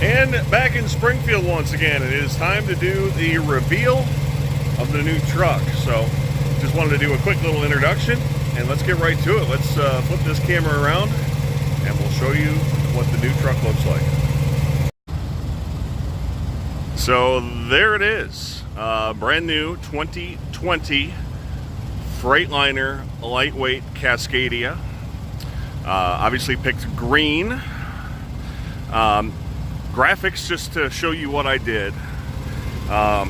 And back in Springfield once again, it is time to do the reveal of the new truck. So just wanted to do a quick little introduction and let's get right to it. Let's flip this camera around and we'll show you what the new truck looks like. So there it is, brand new 2020 Freightliner lightweight Cascadia. Obviously picked green. Graphics just to show you what I did.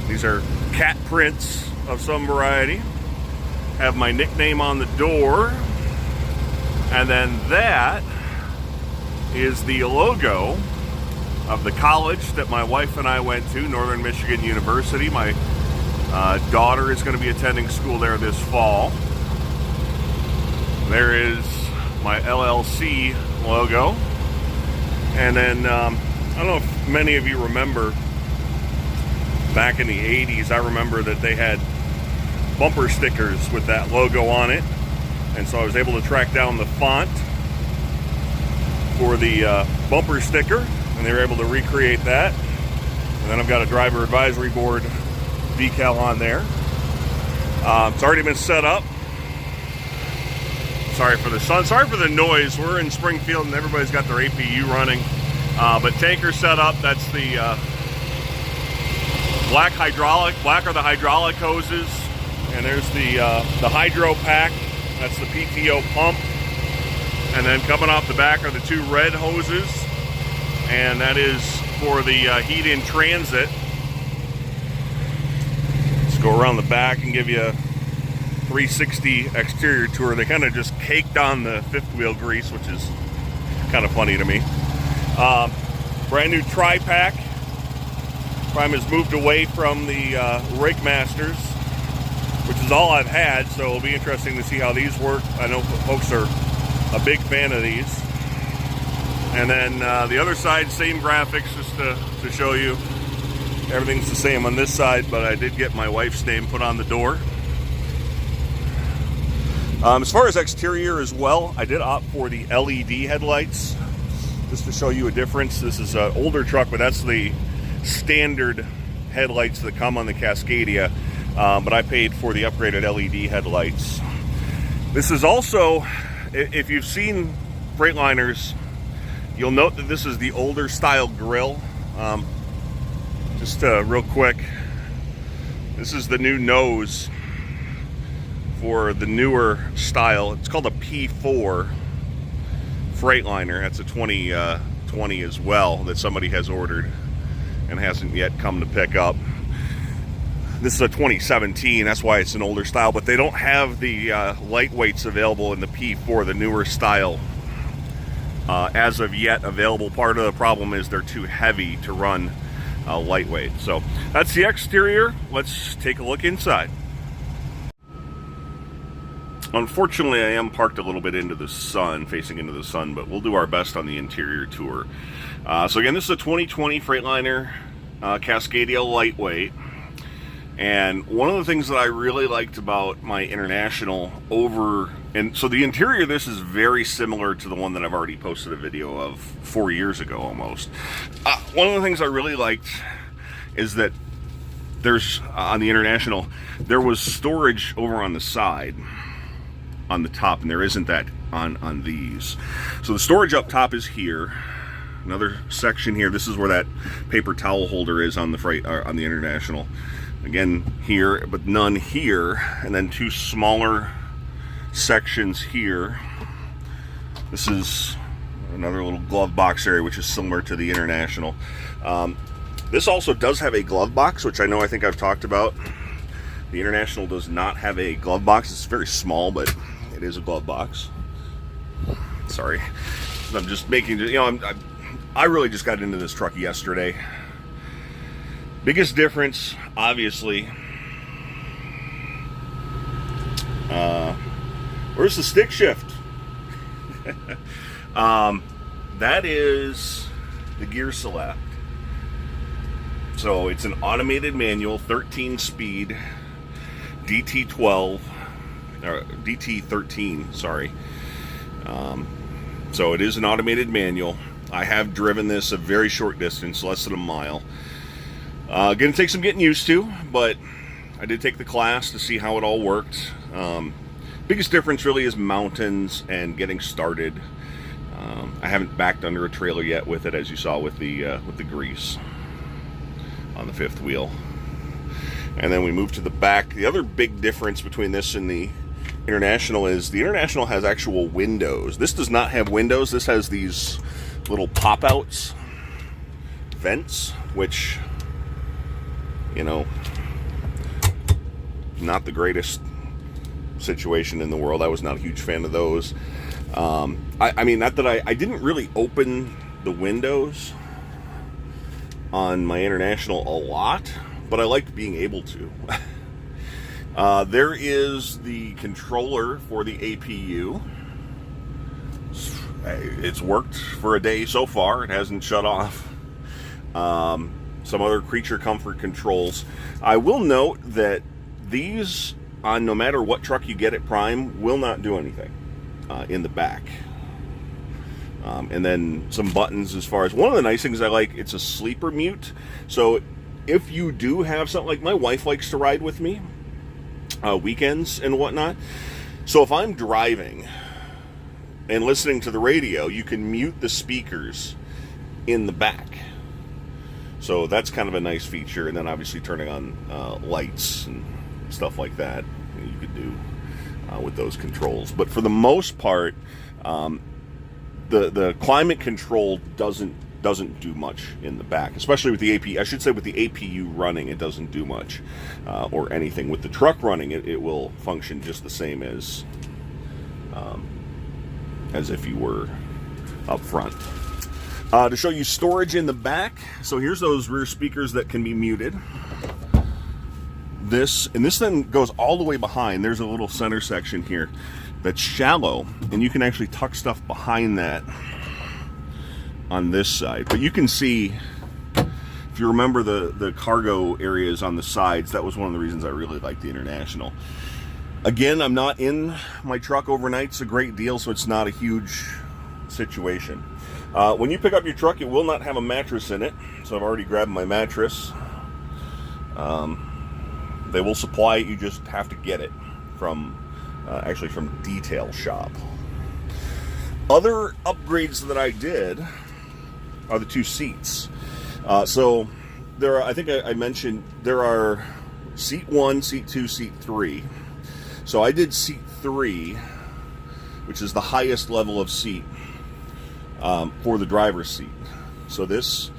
These are cat prints of some variety. Have my nickname on the door. And then that is the logo of the college that my wife and I went to, Northern Michigan University. My daughter is going to be attending school there this fall. There is my LLC logo. And then, I don't know if many of you remember, back in the 80s, I remember that they had bumper stickers with that logo on it. And so I was able to track down the font for the bumper sticker, and they were able to recreate that. And then I've got a driver advisory board decal on there. It's already been set up. Sorry for the sun, sorry for the noise. We're in Springfield and everybody's got their APU running. But tanker set up, that's the black are the hydraulic hoses. And there's the hydro pack, that's the PTO pump. And then coming off the back are the two red hoses. And that is for the heat in transit. Let's go around the back and give you a 360 exterior tour. They kind of just caked on the fifth wheel grease, which is kind of funny to me. Brand new tri-pack. Prime has moved away from the Rig Masters, which is all I've had, so it'll be interesting to see how these work. I know folks are a big fan of these. And then the other side, same graphics, just to show you. Everything's the same on this side, but I did get my wife's name put on the door. As far as exterior as well, I did opt for the LED headlights, just to show you a difference. This is an older truck, but that's the standard headlights that come on the Cascadia, but I paid for the upgraded LED headlights. This is also, if you've seen Freightliners, you'll note that this is the older style grille. Just real quick, this is the new nose for the newer style. It's called a P4 Freightliner. That's a 2020 as well that somebody has ordered and hasn't yet come to pick up. This is a 2017, that's why it's an older style, but they don't have the lightweights available in the P4, the newer style, as of yet available. Part of the problem is they're too heavy to run lightweight. So that's the exterior. Let's take a look inside. Unfortunately, I am parked a little bit into the sun, facing into the sun, but we'll do our best on the interior tour. So again, this is a 2020 Freightliner Cascadia lightweight. And one of the things that I really liked about my International so the interior of this is very similar to the one that I've already posted a video of 4 years ago almost. One of the things I really liked is that there's, on the International, there was storage over on the side, on the top, and there isn't that on these. So the storage up top is here. Another section here. This is where that paper towel holder is on the on the International. Again here, but none here. And then two smaller sections here. This is another little glove box area, which is similar to the International. This also does have a glove box, which I think I've talked about. The International does not have a glove box. It's very small, but it is a glove box. Sorry, I'm just making, I really just got into this truck yesterday. Biggest difference, obviously, where's the stick shift? That is the gear select. So it's an automated manual, 13-speed, DT12, or DT13, sorry. So it is an automated manual. I have driven this a very short distance, less than a mile. Gonna take some getting used to, but I did take the class to see how it all worked. Biggest difference really is mountains and getting started. I haven't backed under a trailer yet with it, as you saw with the grease on the fifth wheel. And then we move to the back. The other big difference between this and the International is the International has actual windows. This does not have windows. This has these little pop-outs, vents, which, you know, not the greatest situation in the world. I was not a huge fan of those. I mean, not that I didn't really open the windows on my International a lot, but I liked being able to. There is the controller for the APU. It's worked for a day so far. It hasn't shut off. Some other creature comfort controls. I will note that these, on no matter what truck you get at Prime, will not do anything in the back. And then some buttons as far as, one of the nice things I like, it's a sleeper mute. So if you do have something, like my wife likes to ride with me weekends and whatnot. So if I'm driving and listening to the radio, you can mute the speakers in the back. So that's kind of a nice feature. And then obviously turning on lights and stuff like that you could do with those controls. But for the most part, the climate control doesn't do much in the back, especially with the APU. I should say with the APU running, it doesn't do much or anything. With the truck running, it will function just the same as if you were up front. To show you storage in the back, so here's those rear speakers that can be muted. This then goes all the way behind. There's a little center section here that's shallow, and you can actually tuck stuff behind that on this side. But you can see, if you remember the cargo areas on the sides, that was one of the reasons I really liked the International. Again, I'm not in my truck overnights a great deal, so it's not a huge situation. When you pick up your truck, it will not have a mattress in it, so I've already grabbed my mattress. They will supply it, you just have to get it from actually from Detail Shop. Other upgrades that I did are the two seats. So there are, I think I mentioned, there are seat 1, seat 2, seat 3. So I did seat 3, which is the highest level of seat for the driver's seat. So this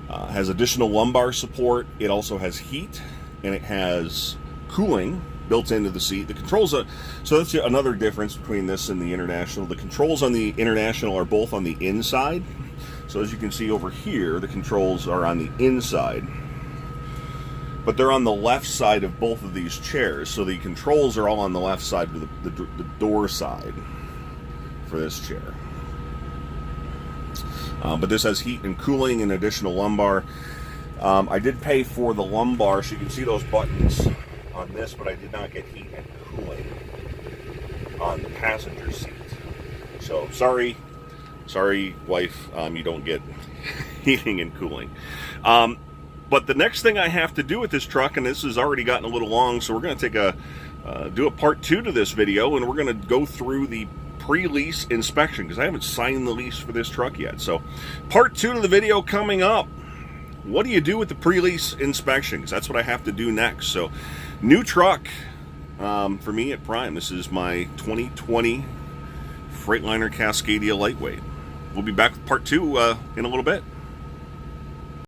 has additional lumbar support. It also has heat, and it has cooling built into the seat. The controls are, so that's another difference between this and the International. The controls on the International are both on the inside. So as you can see over here, the controls are on the inside, but they're on the left side of both of these chairs. So the controls are all on the left side of the door side for this chair. But this has heat and cooling and additional lumbar. I did pay for the lumbar, so you can see those buttons on this, but I did not get heat and cooling on the passenger seat. So sorry wife, you don't get heating and cooling. But the next thing I have to do with this truck, and this has already gotten a little long, so we're going to take do a part 2 to this video, and we're going to go through the pre-lease inspection, because I haven't signed the lease for this truck yet. So part 2 to the video coming up. What do you do with the pre-lease inspection? Because that's what I have to do next. So new truck for me at Prime. This is my 2020 Freightliner Cascadia Lightweight. We'll be back with part 2 in a little bit.